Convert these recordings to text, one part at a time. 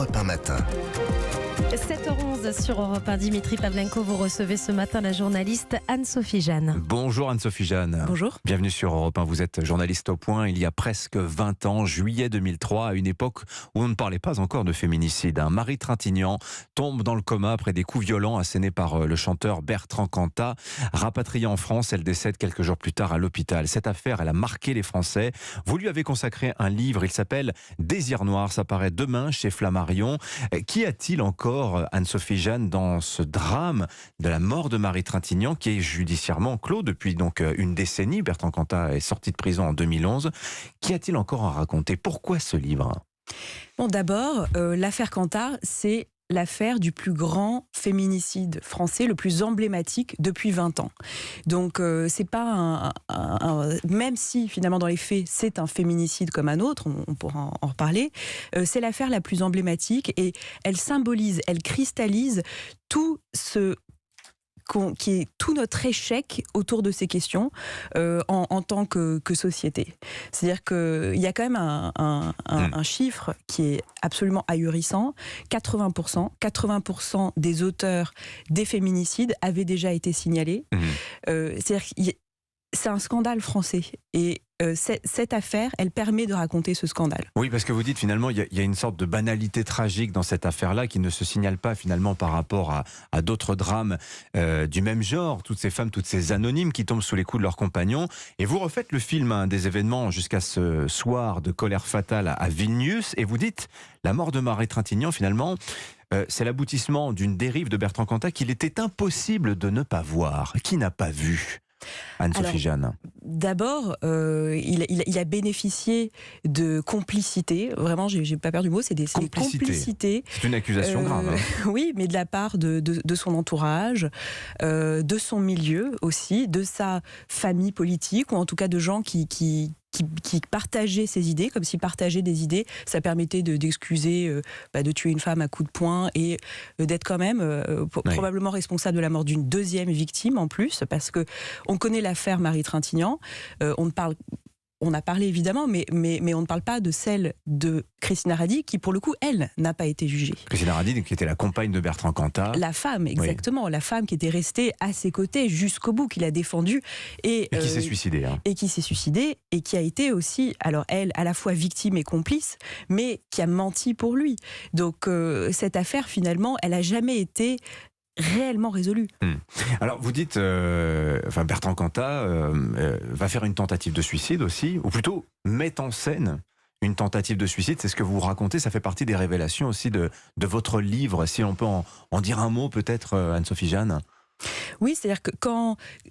Europe 1 matin. 7h11 sur Europe 1. Dimitri Pavlenko, vous recevez ce matin la journaliste Anne-Sophie Jeanne. Bonjour Anne-Sophie Jeanne. Bonjour. Bienvenue sur Europe 1. Vous êtes journaliste au Point. Il y a presque 20 ans, juillet 2003, à une époque où on ne parlait pas encore de féminicide. Marie Trintignant tombe dans le coma après des coups violents assénés par le chanteur Bertrand Cantat. Rapatriée en France, elle décède quelques jours plus tard à l'hôpital. Cette affaire, elle a marqué les Français. Vous lui avez consacré un livre, il s'appelle Désir noir. Ça paraît demain chez Flammarion. Qu'y a-t-il encore, Anne-Sophie Jeanne, dans ce drame de la mort de Marie Trintignant, qui est judiciairement clos depuis donc une décennie? Bertrand Cantat est sorti de prison en 2011. Qu'y a-t-il encore à raconter? Pourquoi ce livre? Bon, d'abord, l'affaire Cantat, c'est l'affaire du plus grand féminicide français, le plus emblématique depuis 20 ans. Donc, c'est pas même si finalement dans les faits c'est un féminicide comme un autre, on pourra en reparler, c'est l'affaire la plus emblématique et elle symbolise, elle cristallise tout ce qui est tout notre échec autour de ces questions en tant que société. C'est-à-dire qu'il y a quand même un chiffre qui est absolument ahurissant. 80% des auteurs des féminicides avaient déjà été signalés. C'est-à-dire que c'est un scandale français. Et cette affaire, elle permet de raconter ce scandale. Oui, parce que vous dites finalement, il y a une sorte de banalité tragique dans cette affaire-là qui ne se signale pas finalement par rapport à d'autres drames du même genre. Toutes ces femmes, toutes ces anonymes qui tombent sous les coups de leurs compagnons. Et vous refaites le film des événements jusqu'à ce soir de colère fatale à Vilnius. Et vous dites, la mort de Marie Trintignant finalement, c'est l'aboutissement d'une dérive de Bertrand Cantat qu'il était impossible de ne pas voir. Qui n'a pas vu? Anne-Sophie Jeanne. D'abord, il a bénéficié de complicité. Vraiment, j'ai pas peur du mot, c'est des complicités. C'est une accusation grave. Hein. Oui, mais de la part de son entourage, de son milieu aussi, de sa famille politique, ou en tout cas de gens qui partageaient ses idées, comme s'ils partageaient des idées, ça permettait d'excuser de tuer une femme à coups de poing et d'être quand même probablement responsable de la mort d'une deuxième victime en plus, parce que on connaît l'affaire Marie Trintignant, on a parlé évidemment, mais on ne parle pas de celle de Christina Radi, qui pour le coup, elle, n'a pas été jugée. Christina Radi, qui était la compagne de Bertrand Cantat. La femme, exactement. Oui. La femme qui était restée à ses côtés jusqu'au bout, qui l'a défendue. Et qui s'est suicidée. Hein. Et qui s'est suicidée, et qui a été aussi, alors elle, à la fois victime et complice, mais qui a menti pour lui. Donc cette affaire, finalement, elle n'a jamais été réellement résolu. Alors vous dites, Bertrand Cantat va faire une tentative de suicide aussi, ou plutôt met en scène une tentative de suicide. C'est ce que vous racontez, ça fait partie des révélations aussi de votre livre. Si on peut en dire un mot peut-être, Anne-Sophie Jeanne. Oui, c'est-à-dire que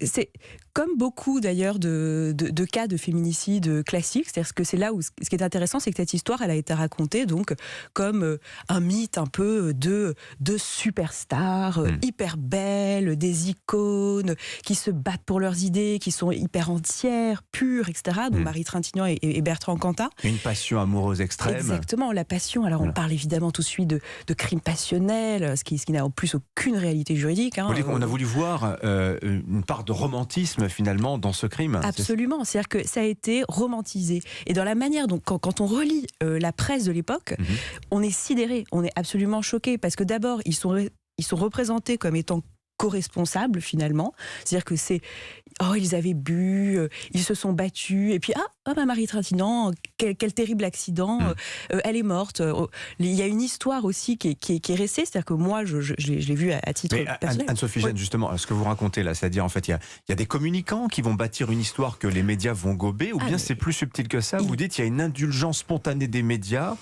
c'est comme beaucoup d'ailleurs de cas de féminicide classiques, c'est-à-dire que c'est là où ce qui est intéressant, c'est que cette histoire, elle a été racontée donc comme un mythe un peu de superstars hyper belles, des icônes qui se battent pour leurs idées, qui sont hyper entières, pures, etc. Donc Marie Trintignant et Bertrand Cantat. Une passion amoureuse extrême. Exactement, la passion. Alors on parle évidemment tout de suite de crime passionnel, ce qui n'a en plus aucune réalité juridique. Hein. On a voulu voir une part de romantisme finalement dans ce crime. Absolument, c'est-à-dire que ça a été romantisé. Et dans la manière dont, quand on relit la presse de l'époque, on est sidéré, on est absolument choqué, parce que d'abord, ils sont représentés comme étant co-responsables finalement, c'est-à-dire que ils avaient bu, ils se sont battus, et puis Marie Trintignant, quel terrible accident, elle est morte. Il y a une histoire aussi qui est restée, c'est-à-dire que moi je l'ai vu à titre personnel. Anne-Sophie Jeanne, justement, ce que vous racontez là, c'est-à-dire en fait il y a des communicants qui vont bâtir une histoire que les médias vont gober, ou bien c'est plus subtil que ça. Vous dites il y a une indulgence spontanée des médias,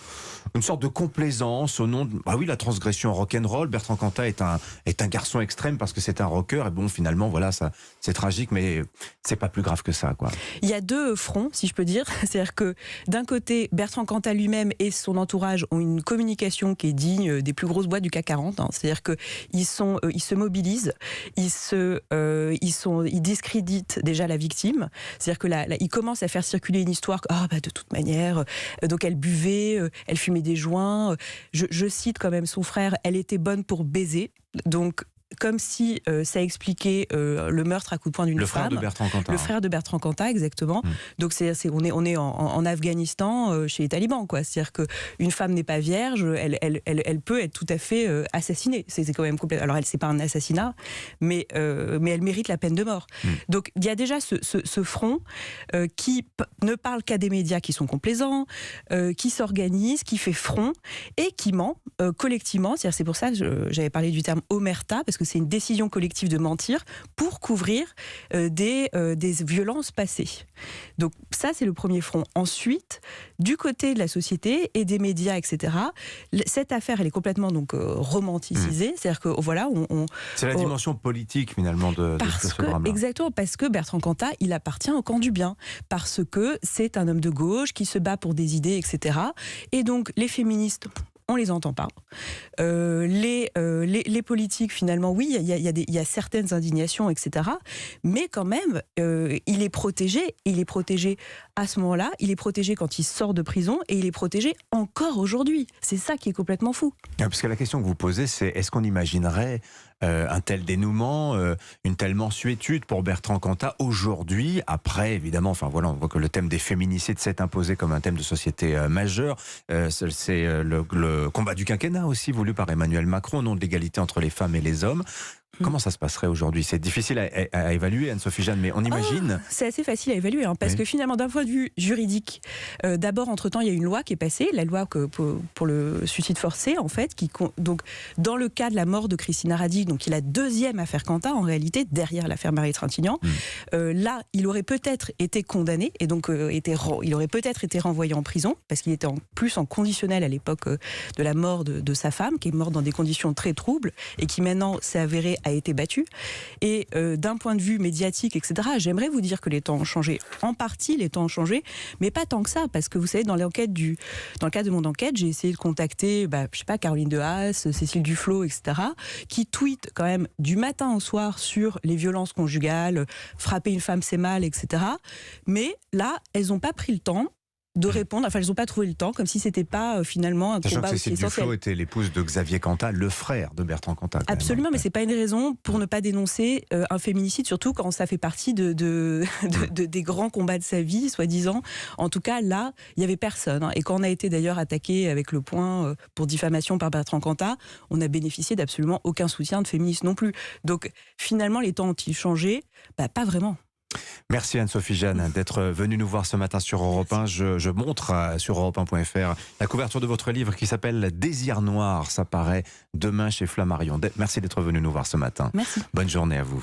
une sorte de complaisance au nom de la transgression rock'n'roll. Bertrand Cantat est un garçon extrême parce que c'est un rocker, et bon finalement voilà, ça c'est tragique, mais c'est pas plus grave que ça, quoi. Il y a deux fronts, si je peux dire, c'est-à-dire que d'un côté Bertrand Cantat lui-même et son entourage ont une communication qui est digne des plus grosses boîtes du CAC 40, hein. C'est-à-dire que ils se mobilisent, ils discréditent déjà la victime, c'est-à-dire que ils commencent à faire circuler une histoire de toute manière, donc elle buvait, elle fumait des joints, je cite quand même son frère, elle était bonne pour baiser, donc comme si ça expliquait le meurtre à coups de poing d'une femme. Le frère de Bertrand Cantat. Le frère de Bertrand Cantat, exactement. Donc on est en Afghanistan chez les talibans, quoi. C'est-à-dire qu'une femme n'est pas vierge, elle peut être tout à fait assassinée. C'est quand même complètement. Alors c'est pas un assassinat, mais elle mérite la peine de mort. Donc il y a déjà ce front qui ne parle qu'à des médias qui sont complaisants, qui s'organise, qui fait front et qui ment collectivement. C'est pour ça que j'avais parlé du terme omerta, parce que c'est une décision collective de mentir pour couvrir des violences passées. Donc ça, c'est le premier front. Ensuite, du côté de la société et des médias, etc., cette affaire, elle est complètement donc romanticisée. C'est-à-dire que voilà, c'est la dimension politique finalement de ce drame-là. Exactement, parce que Bertrand Cantat, il appartient au camp du bien, parce que c'est un homme de gauche qui se bat pour des idées, etc. Et donc les féministes, on les entend pas. Les politiques, finalement, oui, il y a certaines indignations, etc. Mais quand même, il est protégé. Il est protégé à ce moment-là. Il est protégé quand il sort de prison. Et il est protégé encore aujourd'hui. C'est ça qui est complètement fou. Parce que la question que vous posez, c'est est-ce qu'on imaginerait un tel dénouement, une telle mansuétude pour Bertrand Cantat aujourd'hui, après évidemment, enfin voilà, on voit que le thème des féminicides s'est imposé comme un thème de société majeur. C'est le combat du quinquennat aussi voulu par Emmanuel Macron au nom de l'égalité entre les femmes et les hommes. Comment ça se passerait aujourd'hui? C'est difficile à évaluer, Anne-Sophie Jeanne, mais on imagine. C'est assez facile à évaluer, parce que finalement, d'un point de vue juridique, d'abord, entre-temps, il y a une loi qui est passée, la loi pour le suicide forcé, en fait, donc, dans le cas de la mort de Christina Radic, donc qui est la deuxième affaire Cantat, en réalité, derrière l'affaire Marie Trintignant, là, il aurait peut-être été condamné, et donc il aurait peut-être été renvoyé en prison, parce qu'il était en plus en conditionnel à l'époque de la mort de sa femme, qui est morte dans des conditions très troubles, et qui maintenant s'est avérée a été battu. Et d'un point de vue médiatique, etc., j'aimerais vous dire que les temps ont changé. En partie, les temps ont changé, mais pas tant que ça, parce que vous savez, dans le cadre de mon enquête, j'ai essayé de contacter, je sais pas, Caroline de Haas, Cécile Duflot, etc., qui tweetent quand même du matin au soir sur les violences conjugales, frapper une femme c'est mal, etc. Mais là, elles n'ont pas pris le temps de répondre, enfin elles n'ont pas trouvé le temps, comme si c'était pas finalement un combat aussi essentiel. Cécile Duflot était l'épouse de Xavier Cantat, le frère de Bertrand Cantat. Absolument, mais c'est pas une raison pour ne pas dénoncer un féminicide, surtout quand ça fait partie des grands combats de sa vie, soi-disant. En tout cas, là, il y avait personne. Et quand on a été d'ailleurs attaqué avec Le Point pour diffamation par Bertrand Cantat, on a bénéficié d'absolument aucun soutien de féministes non plus. Donc finalement, les temps ont-ils changé? Pas vraiment. Merci Anne-Sophie Jeanne d'être venue nous voir ce matin sur Europe 1. Je montre sur europe1.fr la couverture de votre livre qui s'appelle Désir noir. Ça paraît demain chez Flammarion. Merci d'être venu nous voir ce matin. Merci. Bonne journée à vous.